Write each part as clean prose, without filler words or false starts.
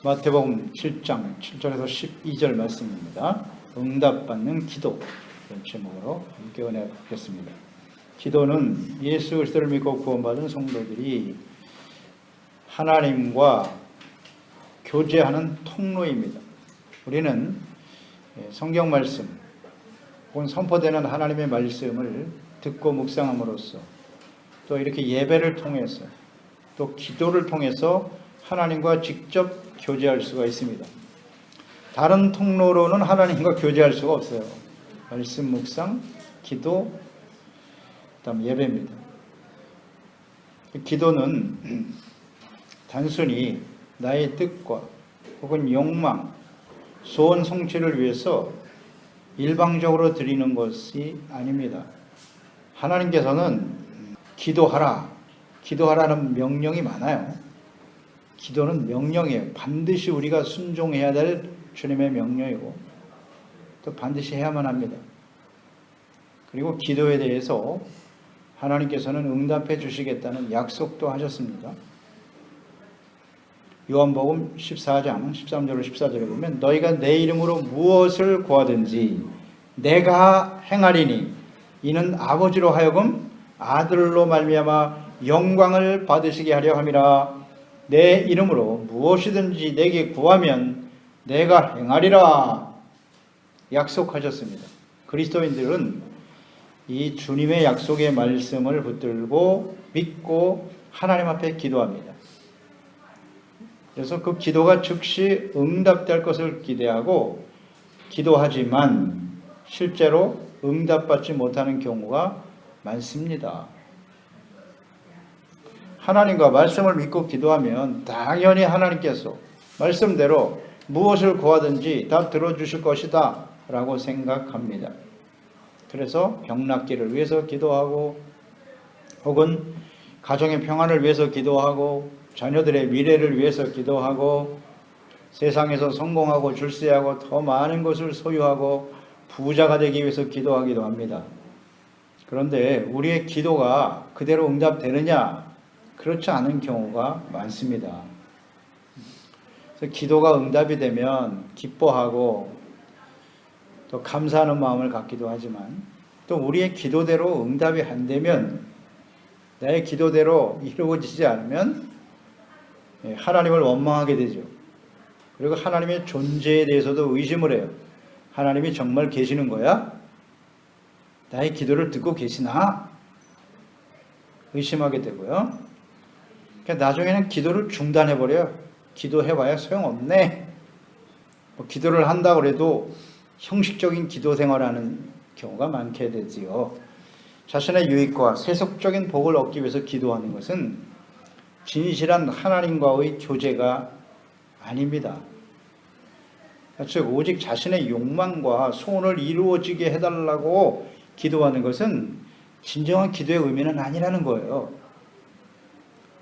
마태복음 7장 7절에서 12절 말씀입니다. 응답받는 기도, 이런 제목으로 함께 은혜 받겠습니다. 기도는 예수 그리스도를 믿고 구원받은 성도들이 하나님과 교제하는 통로입니다. 우리는 성경 말씀 혹은 선포되는 하나님의 말씀을 듣고 묵상함으로써 또 이렇게 예배를 통해서 또 기도를 통해서 하나님과 직접 교제할 수가 있습니다. 다른 통로로는 하나님과 교제할 수가 없어요. 말씀 묵상, 기도, 그다음 예배입니다. 기도는 단순히 나의 뜻과 혹은 욕망, 소원 성취를 위해서 일방적으로 드리는 것이 아닙니다. 하나님께서는 기도하라는 명령이 많아요. 기도는 명령이에요. 반드시 우리가 순종해야 될 주님의 명령이고 또 반드시 해야만 합니다. 그리고 기도에 대해서 하나님께서는 응답해 주시겠다는 약속도 하셨습니다. 요한복음 14장 13절로 14절에 보면 너희가 내 이름으로 무엇을 구하든지 내가 행하리니 이는 아버지로 하여금 아들로 말미암아 영광을 받으시게 하려 함이라. 내 이름으로 무엇이든지 내게 구하면 내가 행하리라 약속하셨습니다. 그리스도인들은 이 주님의 약속의 말씀을 붙들고 믿고 하나님 앞에 기도합니다. 그래서 그 기도가 즉시 응답될 것을 기대하고 기도하지만 실제로 응답받지 못하는 경우가 많습니다. 하나님과 말씀을 믿고 기도하면 당연히 하나님께서 말씀대로 무엇을 구하든지 다 들어주실 것이다 라고 생각합니다. 그래서 병 낫기를 위해서 기도하고 혹은 가정의 평안을 위해서 기도하고 자녀들의 미래를 위해서 기도하고 세상에서 성공하고 출세하고 더 많은 것을 소유하고 부자가 되기 위해서 기도하기도 합니다. 그런데 우리의 기도가 그대로 응답되느냐? 그렇지 않은 경우가 많습니다. 그래서 기도가 응답이 되면 기뻐하고 또 감사하는 마음을 갖기도 하지만 또 우리의 기도대로 응답이 안 되면 나의 기도대로 이루어지지 않으면 하나님을 원망하게 되죠. 그리고 하나님의 존재에 대해서도 의심을 해요. 하나님이 정말 계시는 거야? 나의 기도를 듣고 계시나? 의심하게 되고요. 그러니까 나중에는 기도를 중단해버려요. 기도해봐야 소용없네. 기도를 한다고 해도 형식적인 기도 생활하는 경우가 많게 되지요. 자신의 유익과 세속적인 복을 얻기 위해서 기도하는 것은 진실한 하나님과의 교제가 아닙니다. 즉 오직 자신의 욕망과 소원을 이루어지게 해달라고 기도하는 것은 진정한 기도의 의미는 아니라는 거예요.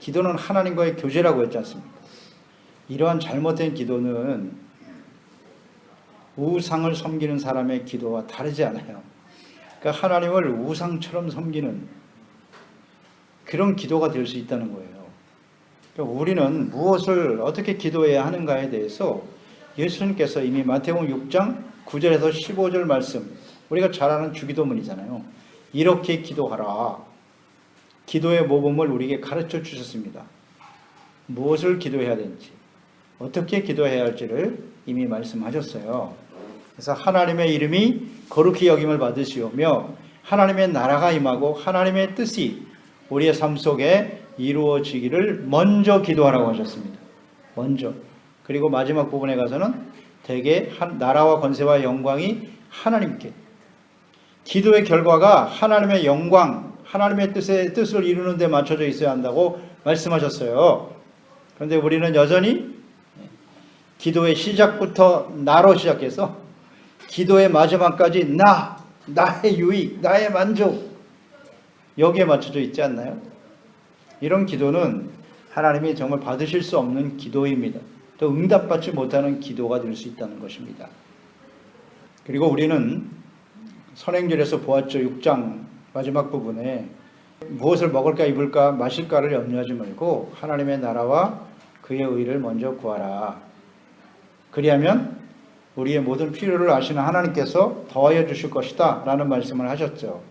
기도는 하나님과의 교제라고 했지 않습니까? 이러한 잘못된 기도는 우상을 섬기는 사람의 기도와 다르지 않아요. 그러니까 하나님을 우상처럼 섬기는 그런 기도가 될 수 있다는 거예요. 그러니까 우리는 무엇을 어떻게 기도해야 하는가에 대해서 예수님께서 이미 마태복음 6장 9절에서 15절 말씀, 우리가 잘 아는 주기도문이잖아요. 이렇게 기도하라. 기도의 모범을 우리에게 가르쳐 주셨습니다. 무엇을 기도해야 되는지, 어떻게 기도해야 할지를 이미 말씀하셨어요. 그래서 하나님의 이름이 거룩히 여김을 받으시오며 하나님의 나라가 임하고 하나님의 뜻이 우리의 삶 속에 이루어지기를 먼저 기도하라고 하셨습니다. 먼저. 그리고 마지막 부분에 가서는 대개 나라와 권세와 영광이 하나님께. 기도의 결과가 하나님의 영광, 하나님의 뜻을 이루는 데 맞춰져 있어야 한다고 말씀하셨어요. 그런데 우리는 여전히 기도의 시작부터 나로 시작해서 기도의 마지막까지 나의 유익, 나의 만족 여기에 맞춰져 있지 않나요? 이런 기도는 하나님이 정말 받으실 수 없는 기도입니다. 또 응답받지 못하는 기도가 될 수 있다는 것입니다. 그리고 우리는 선행절에서 보았죠. 6장 마지막 부분에 무엇을 먹을까 입을까 마실까를 염려하지 말고 하나님의 나라와 그의 의를 먼저 구하라. 그리하면 우리의 모든 필요를 아시는 하나님께서 더하여 주실 것이다 라는 말씀을 하셨죠.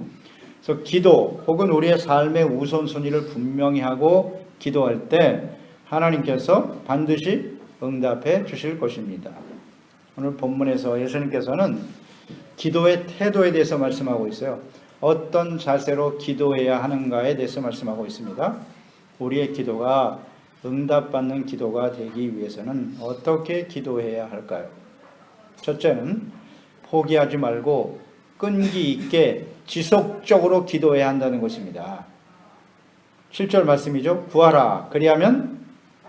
그래서 기도 혹은 우리의 삶의 우선순위를 분명히 하고 기도할 때 하나님께서 반드시 응답해 주실 것입니다. 오늘 본문에서 예수님께서는 기도의 태도에 대해서 말씀하고 있어요. 어떤 자세로 기도해야 하는가에 대해서 말씀하고 있습니다. 우리의 기도가 응답받는 기도가 되기 위해서는 어떻게 기도해야 할까요? 첫째는 포기하지 말고 끈기 있게 지속적으로 기도해야 한다는 것입니다. 7절 말씀이죠. 구하라 그리하면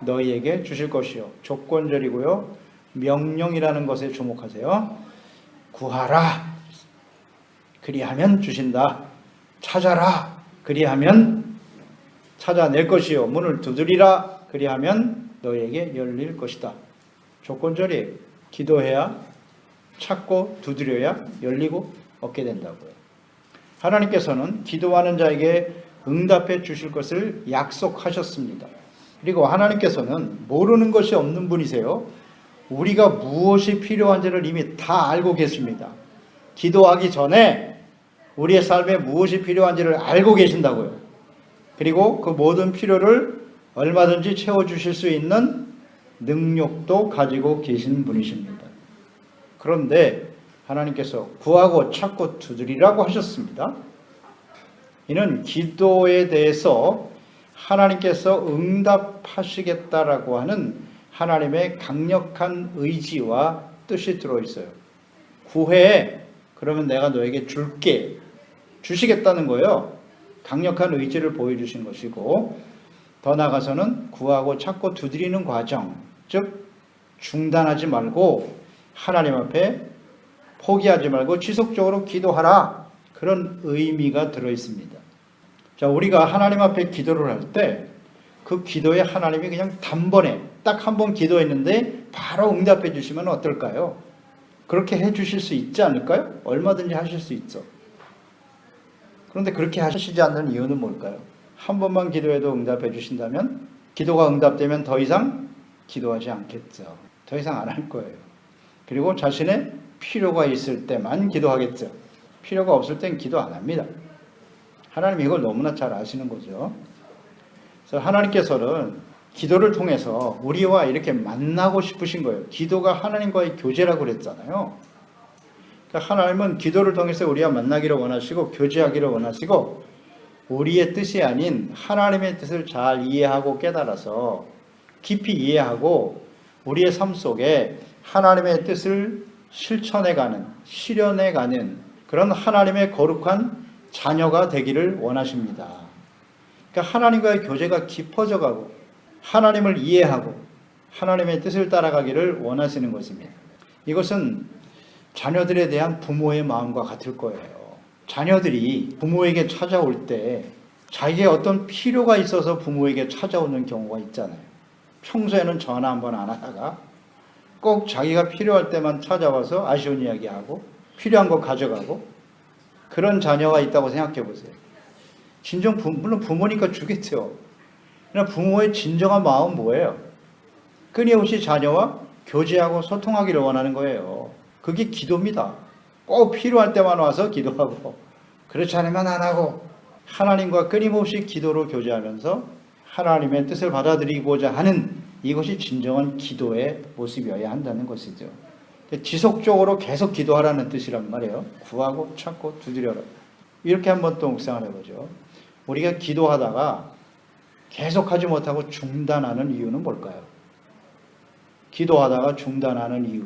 너희에게 주실 것이요. 조건절이고요. 명령이라는 것에 주목하세요. 구하라 그리하면 주신다. 찾아라 그리하면 찾아낼 것이요. 문을 두드리라 그리하면 너희에게 열릴 것이다. 조건절이에요. 기도해야 찾고 두드려야 열리고 얻게 된다고요. 하나님께서는 기도하는 자에게 응답해 주실 것을 약속하셨습니다. 그리고 하나님께서는 모르는 것이 없는 분이세요. 우리가 무엇이 필요한지를 이미 다 알고 계십니다. 기도하기 전에 우리의 삶에 무엇이 필요한지를 알고 계신다고요. 그리고 그 모든 필요를 얼마든지 채워주실 수 있는 능력도 가지고 계신 분이십니다. 그런데 하나님께서 구하고 찾고 두드리라고 하셨습니다. 이는 기도에 대해서 하나님께서 응답하시겠다라고 하는 하나님의 강력한 의지와 뜻이 들어있어요. 구해 그러면 내가 너에게 줄게 주시겠다는 거예요. 강력한 의지를 보여주신 것이고 더 나아가서는 구하고 찾고 두드리는 과정, 즉 중단하지 말고 하나님 앞에 포기하지 말고 지속적으로 기도하라, 그런 의미가 들어있습니다. 자, 우리가 하나님 앞에 기도를 할 때 그 기도에 하나님이 그냥 단번에 딱 한 번 기도했는데 바로 응답해 주시면 어떨까요? 그렇게 해 주실 수 있지 않을까요? 얼마든지 하실 수 있죠. 그런데 그렇게 하시지 않는 이유는 뭘까요? 한 번만 기도해도 응답해 주신다면 기도가 응답되면 더 이상 기도하지 않겠죠. 더 이상 안 할 거예요. 그리고 자신의 필요가 있을 때만 기도하겠죠. 필요가 없을 땐 기도 안 합니다. 하나님이 이걸 너무나 잘 아시는 거죠. 그래서 하나님께서는 기도를 통해서 우리와 이렇게 만나고 싶으신 거예요. 기도가 하나님과의 교제라고 그랬잖아요. 그러니까 하나님은 기도를 통해서 우리와 만나기를 원하시고 교제하기를 원하시고 우리의 뜻이 아닌 하나님의 뜻을 잘 이해하고 깨달아서 깊이 이해하고 우리의 삶 속에 하나님의 뜻을 실천해가는, 실현해가는 그런 하나님의 거룩한 자녀가 되기를 원하십니다. 그러니까 하나님과의 교제가 깊어져가고 하나님을 이해하고 하나님의 뜻을 따라가기를 원하시는 것입니다. 이것은 자녀들에 대한 부모의 마음과 같을 거예요. 자녀들이 부모에게 찾아올 때 자기의 어떤 필요가 있어서 부모에게 찾아오는 경우가 있잖아요. 평소에는 전화 한번 안 하다가 꼭 자기가 필요할 때만 찾아와서 아쉬운 이야기하고 필요한 거 가져가고 그런 자녀가 있다고 생각해 보세요. 물론 부모니까 주겠죠. 그러나 부모의 진정한 마음은 뭐예요? 끊임없이 자녀와 교제하고 소통하기를 원하는 거예요. 그게 기도입니다. 꼭 필요할 때만 와서 기도하고 그렇지 않으면 안 하고 하나님과 끊임없이 기도로 교제하면서 하나님의 뜻을 받아들이고자 하는 이것이 진정한 기도의 모습이어야 한다는 것이죠. 지속적으로 계속 기도하라는 뜻이란 말이에요. 구하고 찾고 두드려라. 이렇게 한번 또 묵상을 해보죠. 우리가 기도하다가 계속하지 못하고 중단하는 이유는 뭘까요? 기도하다가 중단하는 이유.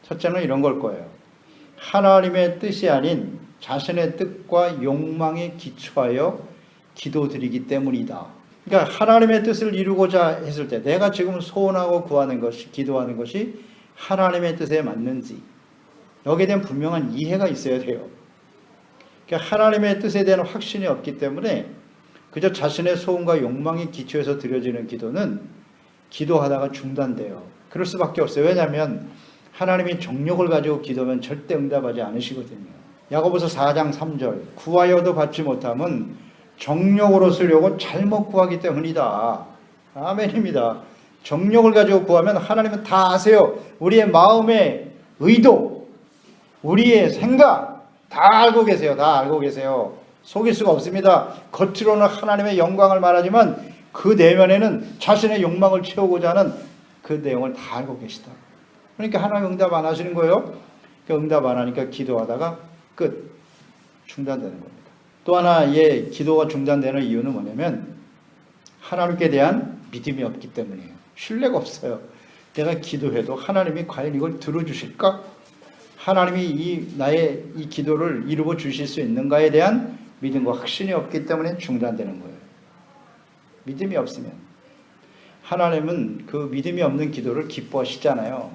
첫째는 이런 걸 거예요. 하나님의 뜻이 아닌 자신의 뜻과 욕망에 기초하여 기도드리기 때문이다. 그러니까 하나님의 뜻을 이루고자 했을 때 내가 지금 소원하고 구하는 것이, 기도하는 것이 하나님의 뜻에 맞는지 여기에 대한 분명한 이해가 있어야 돼요. 그러니까 하나님의 뜻에 대한 확신이 없기 때문에 그저 자신의 소원과 욕망에 기초해서 드려지는 기도는 기도하다가 중단돼요. 그럴 수밖에 없어요. 왜냐하면 하나님이 정욕을 가지고 기도하면 절대 응답하지 않으시거든요. 야고보서 4장 3절 구하여도 받지 못함은 정욕으로 쓰려고 잘못 구하기 때문이다. 아멘입니다. 정욕을 가지고 구하면 하나님은 다 아세요. 우리의 마음의 의도, 우리의 생각 다 알고 계세요. 다 알고 계세요. 속일 수가 없습니다. 겉으로는 하나님의 영광을 말하지만 그 내면에는 자신의 욕망을 채우고자 하는 그 내용을 다 알고 계시다. 그러니까 하나님 응답 안 하시는 거예요. 응답 안 하니까 기도하다가 끝, 중단되는 겁니다. 또 하나의 기도가 중단되는 이유는 뭐냐면 하나님께 대한 믿음이 없기 때문이에요. 신뢰가 없어요. 내가 기도해도 하나님이 과연 이걸 들어주실까? 하나님이 나의 이 기도를 이루어 주실 수 있는가에 대한 믿음과 확신이 없기 때문에 중단되는 거예요. 믿음이 없으면. 하나님은 그 믿음이 없는 기도를 기뻐하시잖아요.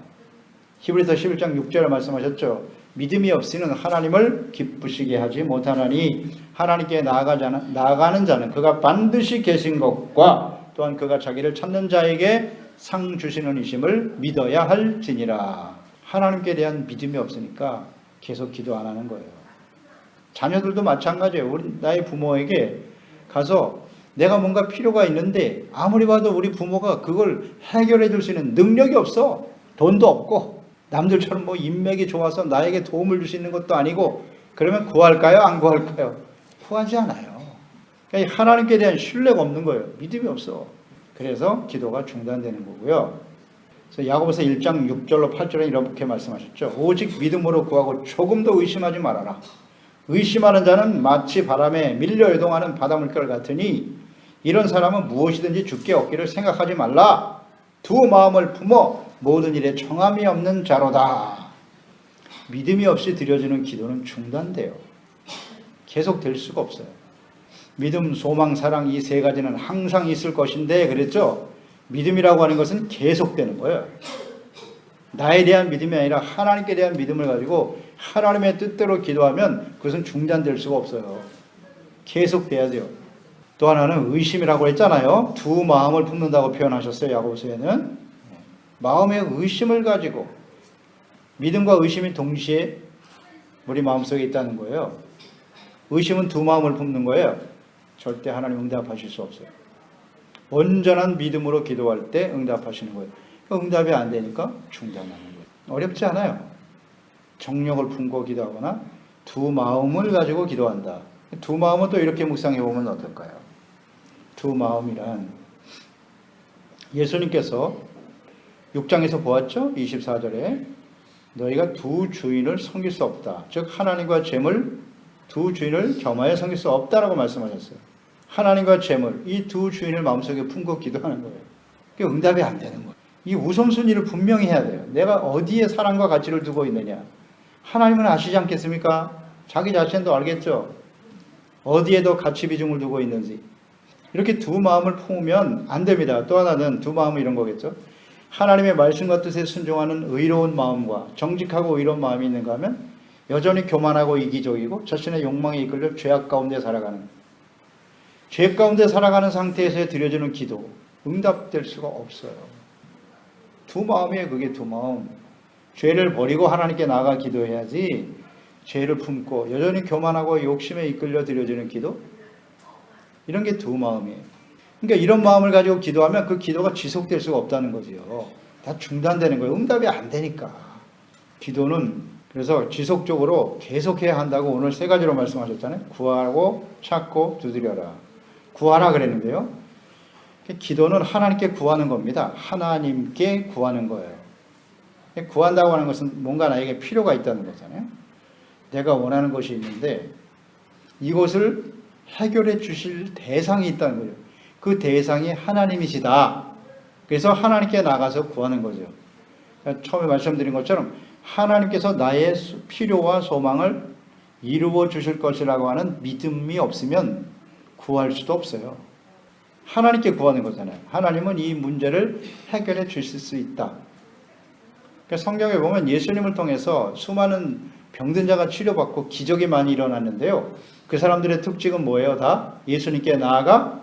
히브리서 11장 6절에 말씀하셨죠. 믿음이 없이는 하나님을 기쁘시게 하지 못하나니 하나님께 나아가는 자는 그가 반드시 계신 것과 또한 그가 자기를 찾는 자에게 상 주시는 이심을 믿어야 할지니라. 하나님께 대한 믿음이 없으니까 계속 기도 안 하는 거예요. 자녀들도 마찬가지예요. 나의 부모에게 가서 내가 뭔가 필요가 있는데 아무리 봐도 우리 부모가 그걸 해결해 줄 수 있는 능력이 없어. 돈도 없고 남들처럼 뭐 인맥이 좋아서 나에게 도움을 줄 수 있는 것도 아니고 그러면 구할까요? 안 구할까요? 구하지 않아요. 그러니까 하나님께 대한 신뢰가 없는 거예요. 믿음이 없어. 그래서 기도가 중단되는 거고요. 그래서 야고보서 1장 6절로 8절에 이렇게 말씀하셨죠. 오직 믿음으로 구하고 조금도 의심하지 말아라. 의심하는 자는 마치 바람에 밀려 요동하는 바닷물결 같으니 이런 사람은 무엇이든지 주께 얻기를 생각하지 말라. 두 마음을 품어 모든 일에 정함이 없는 자로다. 믿음이 없이 드려지는 기도는 중단돼요. 계속 될 수가 없어요. 믿음, 소망, 사랑 이 세 가지는 항상 있을 것인데 그랬죠. 믿음이라고 하는 것은 계속되는 거예요. 나에 대한 믿음이 아니라 하나님께 대한 믿음을 가지고 하나님의 뜻대로 기도하면 그것은 중단될 수가 없어요. 계속돼야 돼요. 또 하나는 의심이라고 했잖아요. 두 마음을 품는다고 표현하셨어요. 야고보서에는 마음의 의심을 가지고 믿음과 의심이 동시에 우리 마음속에 있다는 거예요. 의심은 두 마음을 품는 거예요. 절대 하나님 응답하실 수 없어요. 온전한 믿음으로 기도할 때 응답하시는 거예요. 응답이 안 되니까 중단하는 거예요. 어렵지 않아요. 정욕을 품고 기도하거나 두 마음을 가지고 기도한다. 두 마음은 또 이렇게 묵상해 보면 어떨까요? 두 마음이란 예수님께서 6장에서 보았죠? 24절에 너희가 두 주인을 섬길 수 없다. 즉 하나님과 재물 두 주인을 겸하여 섬길 수 없다라고 말씀하셨어요. 하나님과 재물 이 두 주인을 마음속에 품고 기도하는 거예요. 그게 응답이 안 되는 거예요. 이 우선순위를 분명히 해야 돼요. 내가 어디에 사랑과 가치를 두고 있느냐. 하나님은 아시지 않겠습니까? 자기 자신도 알겠죠. 어디에 더 가치 비중을 두고 있는지. 이렇게 두 마음을 품으면 안 됩니다. 또 하나는 두 마음은 이런 거겠죠. 하나님의 말씀과 뜻에 순종하는 의로운 마음과 정직하고 의로운 마음이 있는가 하면 여전히 교만하고 이기적이고 자신의 욕망에 이끌려 죄악 가운데 살아가는, 죄 가운데 살아가는 상태에서 드려지는 기도 응답될 수가 없어요. 두 마음이에요. 그게 두 마음. 죄를 버리고 하나님께 나아가 기도해야지 죄를 품고 여전히 교만하고 욕심에 이끌려 드려지는 기도, 이런 게 두 마음이에요. 그러니까 이런 마음을 가지고 기도하면 그 기도가 지속될 수가 없다는 거지요. 다 중단되는 거예요. 응답이 안 되니까. 기도는 그래서 지속적으로 계속해야 한다고 오늘 세 가지로 말씀하셨잖아요. 구하고 찾고 두드려라. 구하라 그랬는데요. 기도는 하나님께 구하는 겁니다. 하나님께 구하는 거예요. 구한다고 하는 것은 뭔가 나에게 필요가 있다는 거잖아요. 내가 원하는 것이 있는데 이것을 해결해 주실 대상이 있다는 거죠. 그 대상이 하나님이시다. 그래서 하나님께 나가서 구하는 거죠. 처음에 말씀드린 것처럼 하나님께서 나의 필요와 소망을 이루어 주실 것이라고 하는 믿음이 없으면 구할 수도 없어요. 하나님께 구하는 거잖아요. 하나님은 이 문제를 해결해 주실 수 있다. 성경에 보면 예수님을 통해서 수많은 병든 자가 치료받고 기적이 많이 일어났는데요. 그 사람들의 특징은 뭐예요? 다 예수님께 나아가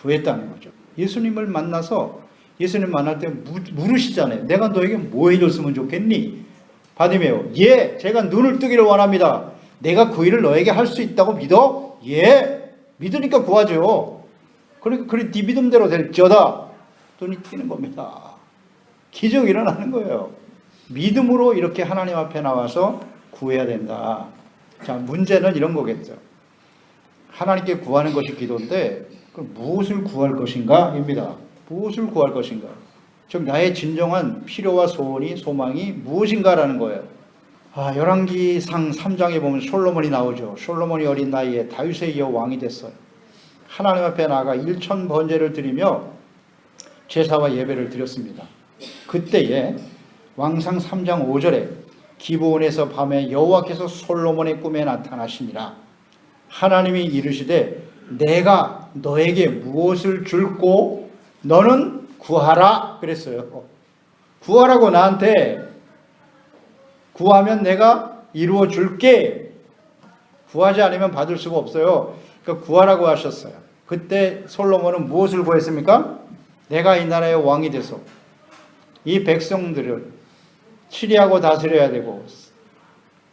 구했다는 거죠. 예수님을 만나서 예수님 만날 때 물으시잖아요. 내가 너에게 뭐 해줬으면 좋겠니? 바디메오, 예, 제가 눈을 뜨기를 원합니다. 내가 그 일을 너에게 할 수 있다고 믿어? 예, 믿으니까 구하죠. 그래 네 믿음대로 될지어다. 눈이 띄는 겁니다. 기적이 일어나는 거예요. 믿음으로 이렇게 하나님 앞에 나와서 구해야 된다. 자, 문제는 이런 거겠죠. 하나님께 구하는 것이 기도인데 무엇을 구할 것인가? 입니다. 무엇을 구할 것인가? 즉 나의 진정한 필요와 소원이 소망이 무엇인가라는 거예요. 열왕기상 3장에 보면 솔로몬이 나오죠. 솔로몬이 어린 나이에 다윗에 이어 왕이 됐어요. 하나님 앞에 나아가 1000 번제를 드리며 제사와 예배를 드렸습니다. 그때에 왕상 3장 5절에 기브온에서 밤에 여호와께서 솔로몬의 꿈에 나타나시니라. 하나님이 이르시되 내가 너에게 무엇을 줄고 너는 구하라 그랬어요. 구하라고 나한테. 구하면 내가 이루어 줄게. 구하지 않으면 받을 수가 없어요. 그러니까 구하라고 하셨어요. 그때 솔로몬은 무엇을 구했습니까? 내가 이 나라의 왕이 돼서 이 백성들을 치리하고 다스려야 되고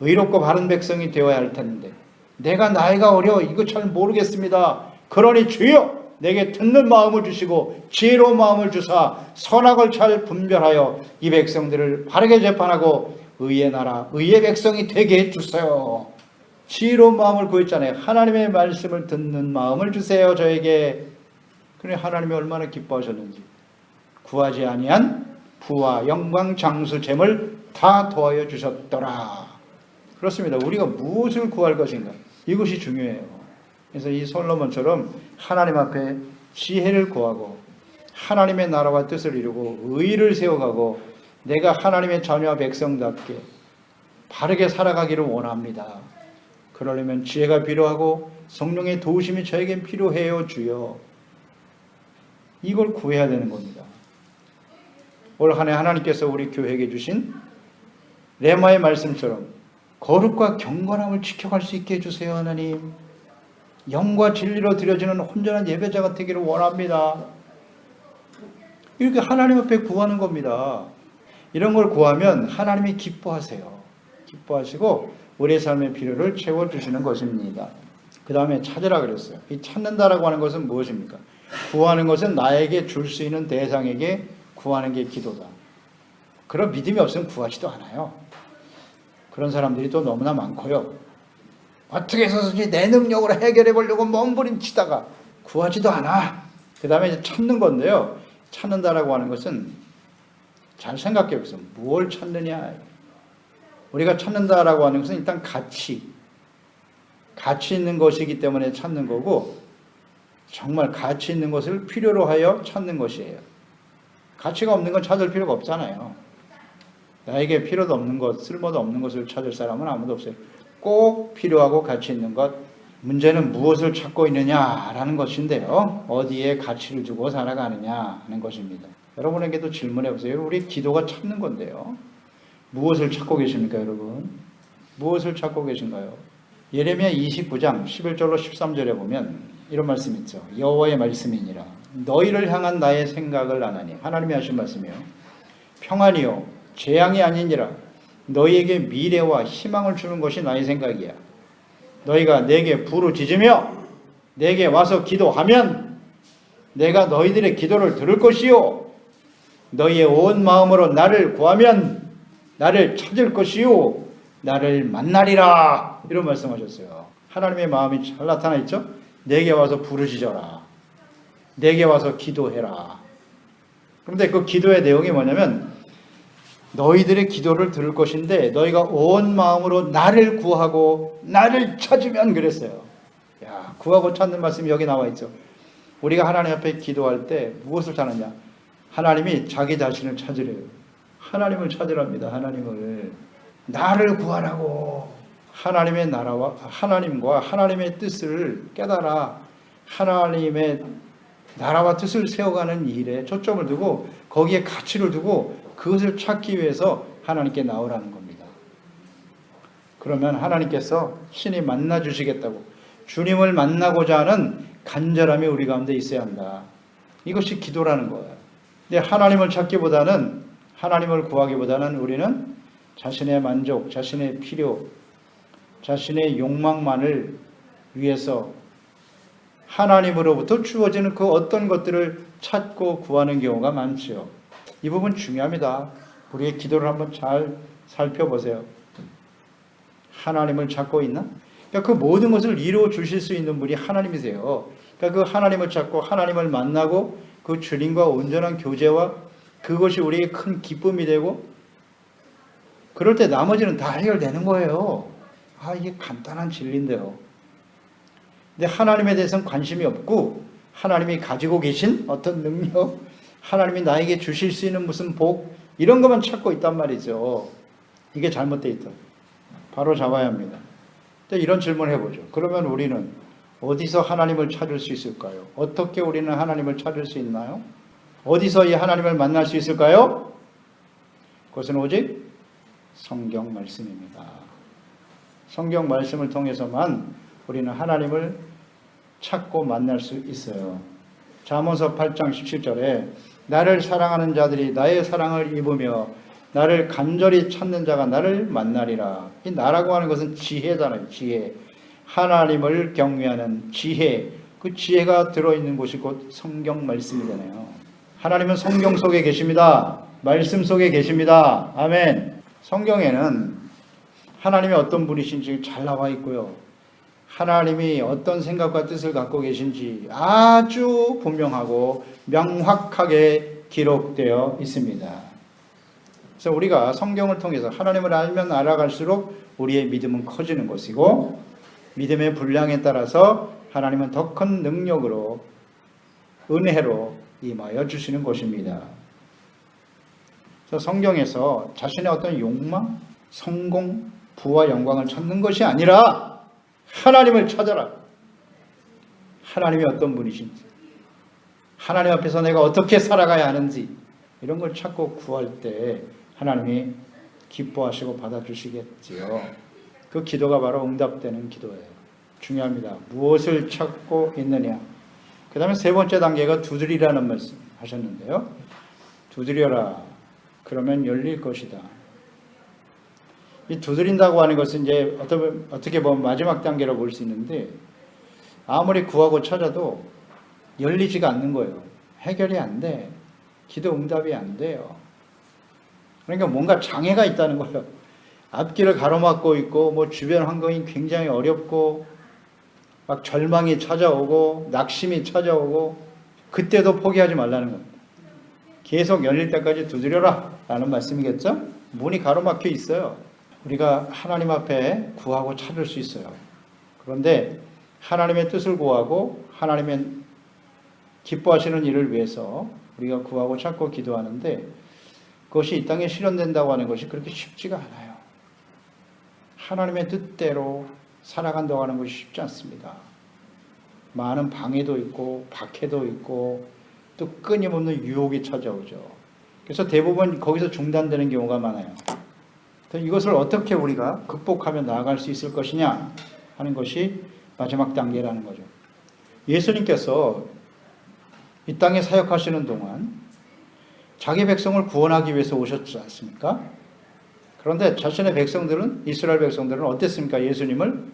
의롭고 바른 백성이 되어야 할 텐데 내가 나이가 어려 이거 잘 모르겠습니다. 그러니 주여 내게 듣는 마음을 주시고 지혜로운 마음을 주사 선악을 잘 분별하여 이 백성들을 바르게 재판하고 의의 나라 의의 백성이 되게 해주세요. 지혜로운 마음을 구했잖아요. 하나님의 말씀을 듣는 마음을 주세요 저에게. 그래 하나님이 얼마나 기뻐하셨는지. 구하지 아니한 부와 영광 장수 잼을 다 도하여 주셨더라. 그렇습니다. 우리가 무엇을 구할 것인가 이것이 중요해요. 그래서 이 솔로몬처럼 하나님 앞에 지혜를 구하고 하나님의 나라와 뜻을 이루고 의를 세워가고 내가 하나님의 자녀와 백성답게 바르게 살아가기를 원합니다. 그러려면 지혜가 필요하고 성령의 도우심이 저에겐 필요해요 주여. 이걸 구해야 되는 겁니다. 올 한 해 하나님께서 우리 교회에게 주신 레마의 말씀처럼 거룩과 경건함을 지켜갈 수 있게 해주세요 하나님. 영과 진리로 드려지는 온전한 예배자가 되기를 원합니다. 이렇게 하나님 앞에 구하는 겁니다. 이런 걸 구하면 하나님이 기뻐하세요. 기뻐하시고 우리의 삶의 필요를 채워주시는 것입니다. 그 다음에 찾으라 그랬어요. 이 찾는다라고 하는 것은 무엇입니까? 구하는 것은 나에게 줄 수 있는 대상에게 구하는 게 기도다. 그런 믿음이 없으면 구하지도 않아요. 그런 사람들이 또 너무나 많고요. 어떻게 해서든지 내 능력으로 해결해 보려고 몸부림치다가 구하지도 않아. 그 다음에 찾는 건데요. 찾는다라고 하는 것은 잘 생각해 보세요. 뭘 찾느냐. 우리가 찾는다라고 하는 것은 일단 가치 있는 것이기 때문에 찾는 거고 정말 가치 있는 것을 필요로 하여 찾는 것이에요. 가치가 없는 건 찾을 필요가 없잖아요. 나에게 필요도 없는 것, 쓸모도 없는 것을 찾을 사람은 아무도 없어요. 꼭 필요하고 가치 있는 것. 문제는 무엇을 찾고 있느냐라는 것인데요. 어디에 가치를 두고 살아가느냐 하는 것입니다. 여러분에게도 질문해 보세요. 우리 기도가 찾는 건데요. 무엇을 찾고 계십니까 여러분? 무엇을 찾고 계신가요? 예레미야 29장 11절로 13절에 보면 이런 말씀이 있죠. 여호와의 말씀이니라. 너희를 향한 나의 생각을 아나니. 하나님이 하신 말씀이에요. 평안이요 재앙이 아니니라. 너희에게 미래와 희망을 주는 것이 나의 생각이야. 너희가 내게 부르짖으며 내게 와서 기도하면 내가 너희들의 기도를 들을 것이요 너희의 온 마음으로 나를 구하면 나를 찾을 것이요 나를 만나리라. 이런 말씀하셨어요. 하나님의 마음이 잘 나타나 있죠. 내게 와서 부르짖어라. 내게 와서 기도해라. 그런데 그 기도의 내용이 뭐냐면 너희들의 기도를 들을 것인데 너희가 온 마음으로 나를 구하고 나를 찾으면 그랬어요. 야, 구하고 찾는 말씀이 여기 나와 있죠. 우리가 하나님 앞에 기도할 때 무엇을 찾느냐? 하나님이 자기 자신을 찾으래요. 하나님을 찾으랍니다. 하나님을. 나를 구하라고. 하나님의 나라와 하나님과 하나님의 뜻을 깨달아 하나님의 나라와 뜻을 세워가는 일에 초점을 두고 거기에 가치를 두고 그것을 찾기 위해서 하나님께 나오라는 겁니다. 그러면 하나님께서 신이 만나 주시겠다고 주님을 만나고자 하는 간절함이 우리 가운데 있어야 한다. 이것이 기도라는 거예요. 근데 하나님을 찾기보다는 하나님을 구하기보다는 우리는 자신의 만족, 자신의 필요, 자신의 욕망만을 위해서 하나님으로부터 주어지는 그 어떤 것들을 찾고 구하는 경우가 많지요. 이 부분 중요합니다. 우리의 기도를 한번 잘 살펴보세요. 하나님을 찾고 있나? 그러니까 그 모든 것을 이루어 주실 수 있는 분이 하나님이세요. 그러니까 그 하나님을 찾고 하나님을 만나고 그 주님과 온전한 교제와 그것이 우리의 큰 기쁨이 되고 그럴 때 나머지는 다 해결되는 거예요. 이게 간단한 진리인데요. 근데 하나님에 대해서는 관심이 없고 하나님이 가지고 계신 어떤 능력, 하나님이 나에게 주실 수 있는 무슨 복 이런 것만 찾고 있단 말이죠. 이게 잘못되어 있다. 바로 잡아야 합니다. 이런 질문을 해보죠. 그러면 우리는 어디서 하나님을 찾을 수 있을까요? 어떻게 우리는 하나님을 찾을 수 있나요? 어디서 이 하나님을 만날 수 있을까요? 그것은 오직 성경 말씀입니다. 성경 말씀을 통해서만 우리는 하나님을 찾고 만날 수 있어요. 잠언서 8장 17절에 나를 사랑하는 자들이 나의 사랑을 입으며 나를 간절히 찾는 자가 나를 만나리라. 이 나라고 하는 것은 지혜잖아요. 지혜. 하나님을 경외하는 지혜. 그 지혜가 들어있는 곳이 곧 성경 말씀이잖아요. 하나님은 성경 속에 계십니다. 말씀 속에 계십니다. 아멘. 성경에는 하나님이 어떤 분이신지 잘 나와 있고요. 하나님이 어떤 생각과 뜻을 갖고 계신지 아주 분명하고 명확하게 기록되어 있습니다. 그래서 우리가 성경을 통해서 하나님을 알면 알아갈수록 우리의 믿음은 커지는 것이고 믿음의 분량에 따라서 하나님은 더 큰 능력으로 은혜로 임하여 주시는 것입니다. 그래서 성경에서 자신의 어떤 욕망, 성공, 부와 영광을 찾는 것이 아니라 하나님을 찾아라. 하나님이 어떤 분이신지, 하나님 앞에서 내가 어떻게 살아가야 하는지 이런 걸 찾고 구할 때 하나님이 기뻐하시고 받아주시겠지요. 그 기도가 바로 응답되는 기도예요. 중요합니다. 무엇을 찾고 있느냐. 그 다음에 세 번째 단계가 두드리라는 말씀 하셨는데요. 두드려라. 그러면 열릴 것이다. 이 두드린다고 하는 것은 이제 어떻게 보면 마지막 단계로 볼 수 있는데 아무리 구하고 찾아도 열리지가 않는 거예요. 해결이 안 돼. 기도 응답이 안 돼요. 그러니까 뭔가 장애가 있다는 거예요. 앞길을 가로막고 있고 주변 환경이 굉장히 어렵고 막 절망이 찾아오고 낙심이 찾아오고 그때도 포기하지 말라는 겁니다. 계속 열릴 때까지 두드려라 라는 말씀이겠죠? 문이 가로막혀 있어요. 우리가 하나님 앞에 구하고 찾을 수 있어요. 그런데 하나님의 뜻을 구하고 하나님의 기뻐하시는 일을 위해서 우리가 구하고 찾고 기도하는데 그것이 이 땅에 실현된다고 하는 것이 그렇게 쉽지가 않아요. 하나님의 뜻대로 살아간다고 하는 것이 쉽지 않습니다. 많은 방해도 있고 박해도 있고 또 끊임없는 유혹이 찾아오죠. 그래서 대부분 거기서 중단되는 경우가 많아요. 이것을 어떻게 우리가 극복하며 나아갈 수 있을 것이냐 하는 것이 마지막 단계라는 거죠. 예수님께서 이 땅에 사역하시는 동안 자기 백성을 구원하기 위해서 오셨지 않습니까? 그런데 자신의 백성들은, 이스라엘 백성들은 어땠습니까? 예수님을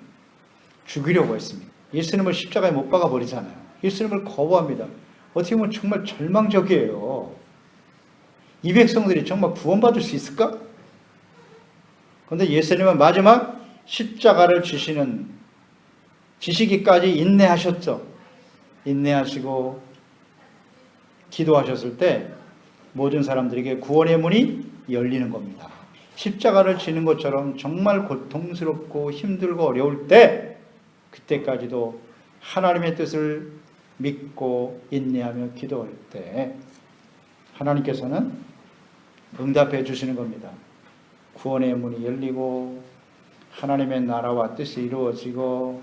죽이려고 했습니다. 예수님을 십자가에 못 박아 버리잖아요. 예수님을 거부합니다. 어떻게 보면 정말 절망적이에요. 이 백성들이 정말 구원받을 수 있을까? 그런데 예수님은 마지막 십자가를 지시기까지 인내하셨죠. 인내하시고 기도하셨을 때 모든 사람들에게 구원의 문이 열리는 겁니다. 십자가를 지는 것처럼 정말 고통스럽고 힘들고 어려울 때 그때까지도 하나님의 뜻을 믿고 인내하며 기도할 때 하나님께서는 응답해 주시는 겁니다. 구원의 문이 열리고 하나님의 나라와 뜻이 이루어지고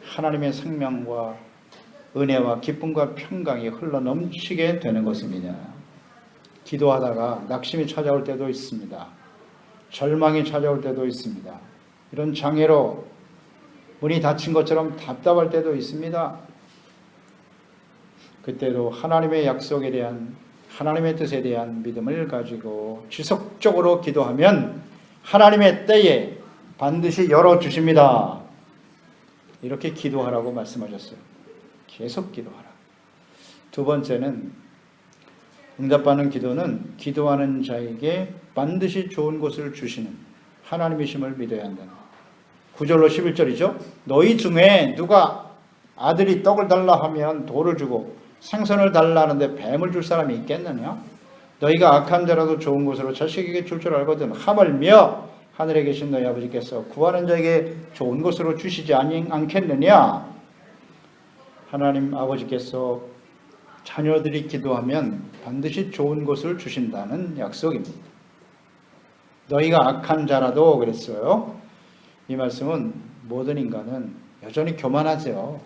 하나님의 생명과 은혜와 기쁨과 평강이 흘러넘치게 되는 것입니다. 기도하다가 낙심이 찾아올 때도 있습니다. 절망이 찾아올 때도 있습니다. 이런 장애로 문이 닫힌 것처럼 답답할 때도 있습니다. 그때도 하나님의 약속에 대한, 하나님의 뜻에 대한 믿음을 가지고 지속적으로 기도하면 하나님의 때에 반드시 열어주십니다. 이렇게 기도하라고 말씀하셨어요. 계속 기도하라. 두 번째는 응답받는 기도는 기도하는 자에게 반드시 좋은 것을 주시는 하나님이심을 믿어야 한다. 9절로 11절이죠. 너희 중에 누가 아들이 떡을 달라 하면 돌을 주고 생선을 달라 하는데 뱀을 줄 사람이 있겠느냐? 너희가 악한 자라도 좋은 것으로 자식에게 줄 줄 알거든 하물며 하늘에 계신 너희 아버지께서 구하는 자에게 좋은 것으로 주시지 않겠느냐? 하나님 아버지께서 자녀들이 기도하면 반드시 좋은 것을 주신다는 약속입니다. 너희가 악한 자라도 그랬어요. 이 말씀은 모든 인간은 여전히 교만하죠.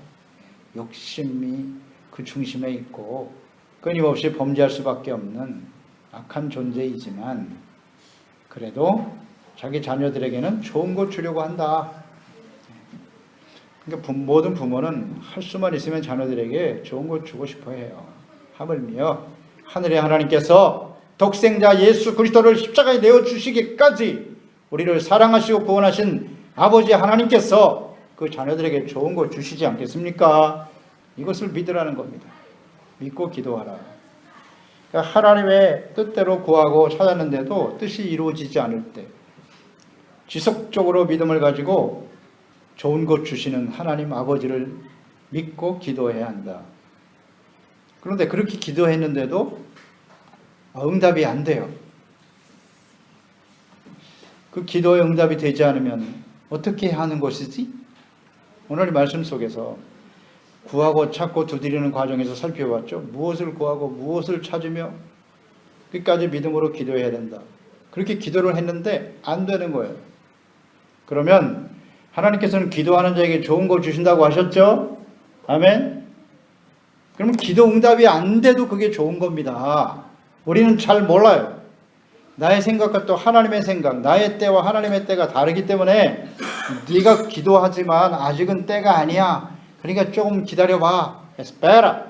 욕심이 그 중심에 있고 끊임없이 범죄할 수밖에 없는 악한 존재이지만 그래도 자기 자녀들에게는 좋은 것 주려고 한다. 그러니까 모든 부모는 할 수만 있으면 자녀들에게 좋은 것 주고 싶어 해요. 하물며 하늘의 하나님께서 독생자 예수 그리스도를 십자가에 내어주시기까지 우리를 사랑하시고 구원하신 아버지 하나님께서 그 자녀들에게 좋은 것 주시지 않겠습니까? 이것을 믿으라는 겁니다. 믿고 기도하라. 그러니까 하나님의 뜻대로 구하고 찾았는데도 뜻이 이루어지지 않을 때 지속적으로 믿음을 가지고 좋은 것 주시는 하나님 아버지를 믿고 기도해야 한다. 그런데 그렇게 기도했는데도 응답이 안 돼요. 그 기도의 응답이 되지 않으면 어떻게 하는 것이지? 오늘 말씀 속에서 구하고 찾고 두드리는 과정에서 살펴봤죠. 무엇을 구하고 무엇을 찾으며 끝까지 믿음으로 기도해야 된다. 그렇게 기도를 했는데 안 되는 거예요. 그러면 하나님께서는 기도하는 자에게 좋은 걸 주신다고 하셨죠? 아멘? 그러면 기도 응답이 안 돼도 그게 좋은 겁니다. 우리는 잘 몰라요. 나의 생각과 또 하나님의 생각, 나의 때와 하나님의 때가 다르기 때문에 네가 기도하지만 아직은 때가 아니야. 그러니까 조금 기다려봐. 에스페라.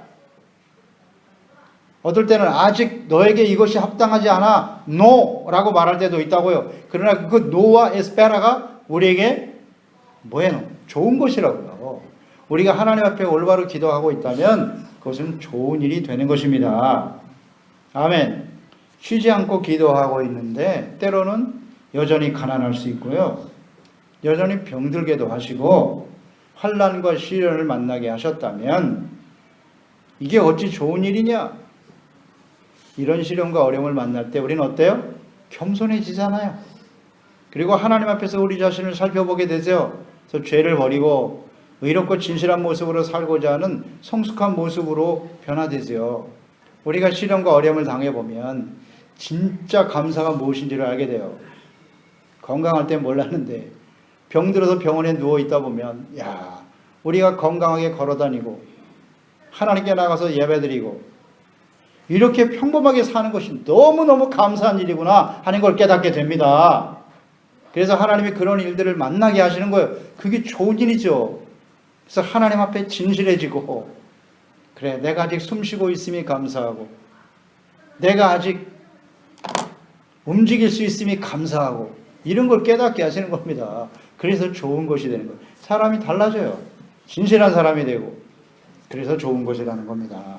어떨 때는 아직 너에게 이것이 합당하지 않아. 노라고 말할 때도 있다고요. 그러나 그 노와 에스페라가 우리에게 뭐예요? 좋은 것이라고요. 우리가 하나님 앞에 올바로 기도하고 있다면 그것은 좋은 일이 되는 것입니다. 아멘. 쉬지 않고 기도하고 있는데 때로는 여전히 가난할 수 있고요. 여전히 병들게도 하시고 환난과 시련을 만나게 하셨다면 이게 어찌 좋은 일이냐? 이런 시련과 어려움을 만날 때 우리는 어때요? 겸손해지잖아요. 그리고 하나님 앞에서 우리 자신을 살펴보게 되죠. 그래서 죄를 버리고 의롭고 진실한 모습으로 살고자 하는 성숙한 모습으로 변화되죠. 우리가 시련과 어려움을 당해보면 진짜 감사가 무엇인지를 알게 돼요. 건강할 땐 몰랐는데 병들어서 병원에 누워있다 보면 우리가 건강하게 걸어다니고 하나님께 나가서 예배드리고 이렇게 평범하게 사는 것이 너무너무 감사한 일이구나 하는 걸 깨닫게 됩니다. 그래서 하나님이 그런 일들을 만나게 하시는 거예요. 그게 좋은 일이죠. 그래서 하나님 앞에 진실해지고 그래 내가 아직 숨쉬고 있음이 감사하고 내가 아직 움직일 수 있음이 감사하고 이런 걸 깨닫게 하시는 겁니다. 그래서 좋은 것이 되는 거예요. 사람이 달라져요. 진실한 사람이 되고 그래서 좋은 것이라는 겁니다.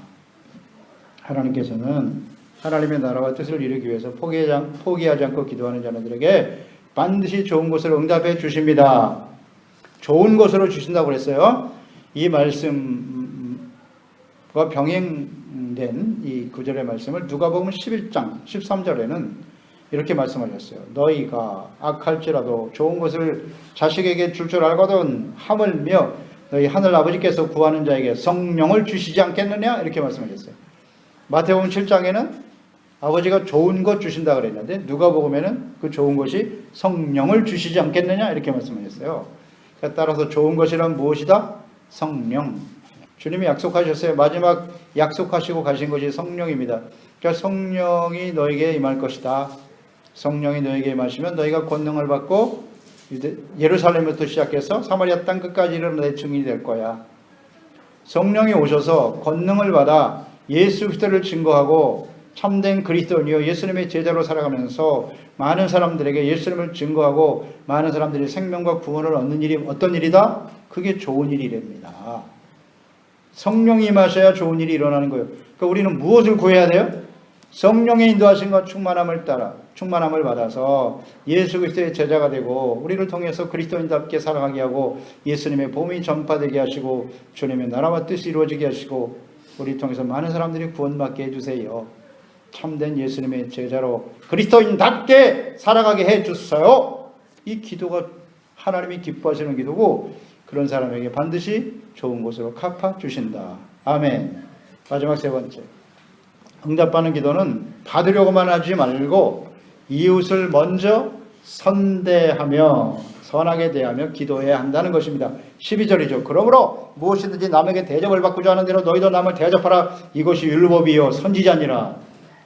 하나님께서는 하나님의 나라와 뜻을 이루기 위해서 포기하지 않고 기도하는 자녀들에게 반드시 좋은 것을 응답해 주십니다. 좋은 것으로 주신다고 그랬어요. 이 말씀과 병행된 이 구절의 말씀을 누가복음 11장 13절에는 이렇게 말씀하셨어요. 너희가 악할지라도 좋은 것을 자식에게 줄 줄 알거든 하물며 너희 하늘 아버지께서 구하는 자에게 성령을 주시지 않겠느냐 이렇게 말씀하셨어요. 마태복음 7장에는 아버지가 좋은 것 주신다 그랬는데 누가복음에는 그 좋은 것이 성령을 주시지 않겠느냐 이렇게 말씀하셨어요. 따라서 좋은 것이란 무엇이다? 성령. 주님이 약속하셨어요. 마지막 약속하시고 가신 것이 성령입니다. 그러니까 성령이 너에게 임할 것이다. 성령이 너에게 임하시면 너희가 권능을 받고 예루살렘부터 시작해서 사마리아 땅 끝까지 이르는 내 증인이 될 거야. 성령이 오셔서 권능을 받아 예수 그리스도를 증거하고 참된 그리스도인이요 예수님의 제자로 살아가면서 많은 사람들에게 예수님을 증거하고 많은 사람들이 생명과 구원을 얻는 일이 어떤 일이다? 그게 좋은 일이랍니다. 성령이 임하셔야 좋은 일이 일어나는 거예요. 그러니까 우리는 무엇을 구해야 돼요? 성령의 인도하심과 충만함을 따라 충만함을 받아서 예수 그리스도의 제자가 되고 우리를 통해서 그리스도인답게 살아가게 하고 예수님의 복음이 전파되게 하시고 주님의 나라와 뜻이 이루어지게 하시고 우리 통해서 많은 사람들이 구원받게 해주세요. 참된 예수님의 제자로 그리스도인답게 살아가게 해주세요. 이 기도가 하나님이 기뻐하시는 기도고 그런 사람에게 반드시 좋은 곳으로 갚아주신다. 아멘. 마지막 세 번째, 응답받는 기도는 받으려고만 하지 말고 이웃을 먼저 선대하며 선하게 대하며 기도해야 한다는 것입니다. 12절이죠. 그러므로 무엇이든지 남에게 대접을 받고자 하는 대로 너희도 남을 대접하라. 이것이 율법이요 선지자니라.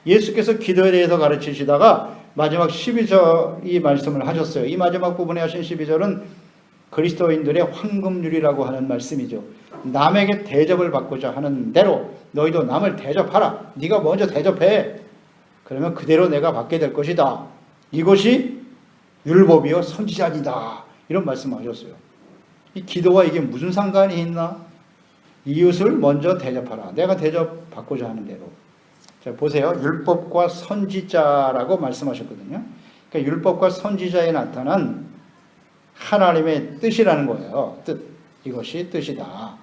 예수께서 기도에 대해서 가르치시다가 마지막 12절이 말씀을 하셨어요. 이 마지막 부분에 하신 12절은 그리스도인들의 황금률이라고 하는 말씀이죠. 남에게 대접을 받고자 하는 대로 너희도 남을 대접하라. 네가 먼저 대접해. 그러면 그대로 내가 받게 될 것이다. 이것이 율법이요 선지자니다. 이런 말씀하셨어요. 이 기도와 이게 무슨 상관이 있나? 이웃을 먼저 대접하라. 내가 대접받고자 하는 대로. 자, 보세요. 율법과 선지자라고 말씀하셨거든요. 그러니까 율법과 선지자에 나타난 하나님의 뜻이라는 거예요. 뜻. 이것이 뜻이다.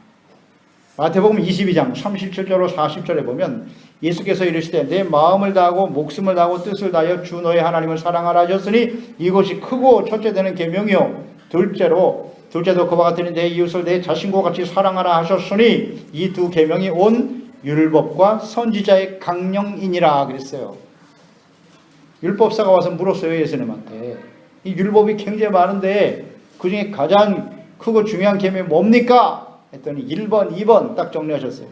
마태복음 22장 37절로 40절에 보면 예수께서 이르시되 내 마음을 다하고 목숨을 다하고 뜻을 다하여 주 너의 하나님을 사랑하라 하셨으니 이것이 크고 첫째 되는 계명이요 둘째도 그와 같으니 내 이웃을 내 자신과 같이 사랑하라 하셨으니 이 두 계명이 온 율법과 선지자의 강령이니라 그랬어요. 율법사가 와서 물었어요. 예수님한테. 이 율법이 굉장히 많은데 그 중에 가장 크고 중요한 계명이 뭡니까? 했더니 1번, 2번 딱 정리하셨어요.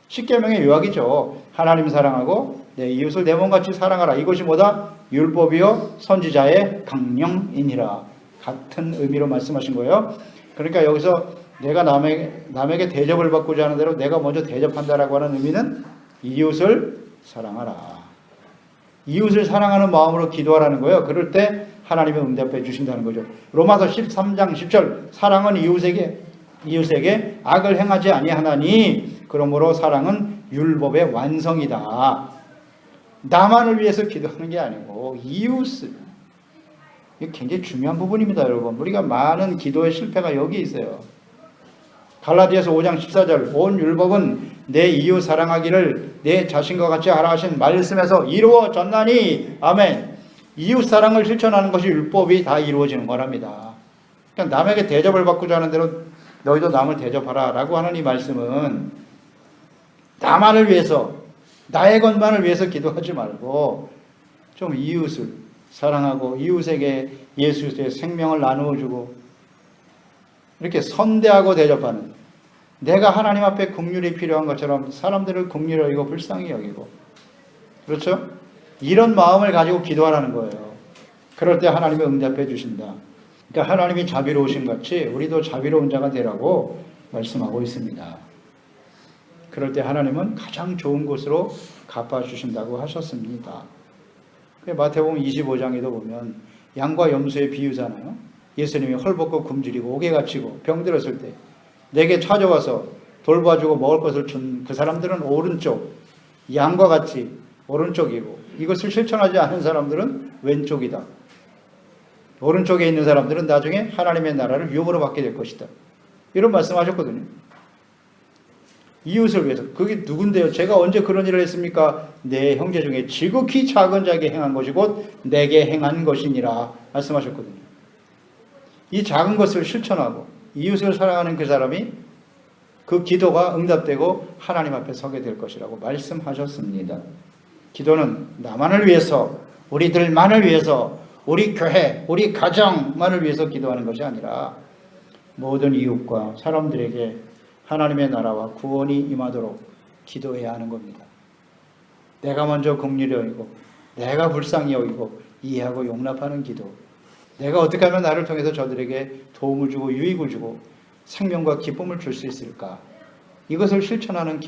10계명의 요약이죠. 하나님 사랑하고 내 이웃을 내 몸같이 사랑하라. 이것이 뭐다? 율법이요 선지자의 강령이니라. 같은 의미로 말씀하신 거예요. 그러니까 여기서 내가 남에게 대접을 받고자 하는 대로 내가 먼저 대접한다라고 하는 의미는 이웃을 사랑하라. 이웃을 사랑하는 마음으로 기도하라는 거예요. 그럴 때 하나님이 응답해 주신다는 거죠. 로마서 13장 10절 사랑은 이웃에게 악을 행하지 아니하나니 그러므로 사랑은 율법의 완성이다. 나만을 위해서 기도하는 게 아니고 이웃을. 이게 굉장히 중요한 부분입니다. 여러분. 우리가 많은 기도의 실패가 여기 있어요. 갈라디아서 5장 14절 온 율법은 내 이웃 사랑하기를 내 자신과 같이 하라 하신 말씀에서 이루어졌나니 아멘. 이웃 사랑을 실천하는 것이 율법이 다 이루어지는 거랍니다. 그러니까 남에게 대접을 받고자 하는 대로 너희도 남을 대접하라 라고 하는 이 말씀은 나만을 위해서 나의 것만을 위해서 기도하지 말고 좀 이웃을 사랑하고 이웃에게 예수의 생명을 나누어 주고 이렇게 선대하고 대접하는 내가 하나님 앞에 긍휼이 필요한 것처럼 사람들을 긍휼히 여기고 불쌍히 여기고 그렇죠? 이런 마음을 가지고 기도하라는 거예요. 그럴 때 하나님이 응답해 주신다. 그러니까 하나님이 자비로우신 같이 우리도 자비로운 자가 되라고 말씀하고 있습니다. 그럴 때 하나님은 가장 좋은 곳으로 갚아주신다고 하셨습니다. 마태복음 25장에도 보면 양과 염소의 비유잖아요. 예수님이 헐벗고 굶주리고 옥에 갇히고 병들었을 때 내게 찾아와서 돌봐주고 먹을 것을 준 그 사람들은 오른쪽, 양과 같이 오른쪽이고 이것을 실천하지 않은 사람들은 왼쪽이다. 오른쪽에 있는 사람들은 나중에 하나님의 나라를 유업으로 받게 될 것이다. 이런 말씀하셨거든요. 이웃을 위해서. 그게 누군데요? 제가 언제 그런 일을 했습니까? 내 형제 중에 지극히 작은 자에게 행한 것이 곧 내게 행한 것이니라 말씀하셨거든요. 이 작은 것을 실천하고 이웃을 사랑하는 그 사람이 그 기도가 응답되고 하나님 앞에 서게 될 것이라고 말씀하셨습니다. 기도는 나만을 위해서, 우리들만을 위해서, 우리 교회, 우리 가정만을 위해서 기도하는 것이 아니라 모든 이웃과 사람들에게 하나님의 나라와 구원이 임하도록 기도해야 하는 겁니다. 내가 먼저 긍휼히 여기고 내가 불쌍히 여기고 이해하고 용납하는 기도. 내가 어떻게 하면 나를 통해서 저들에게 도움을 주고 유익을 주고 생명과 기쁨을 줄 수 있을까? 이것을 실천하는 기도.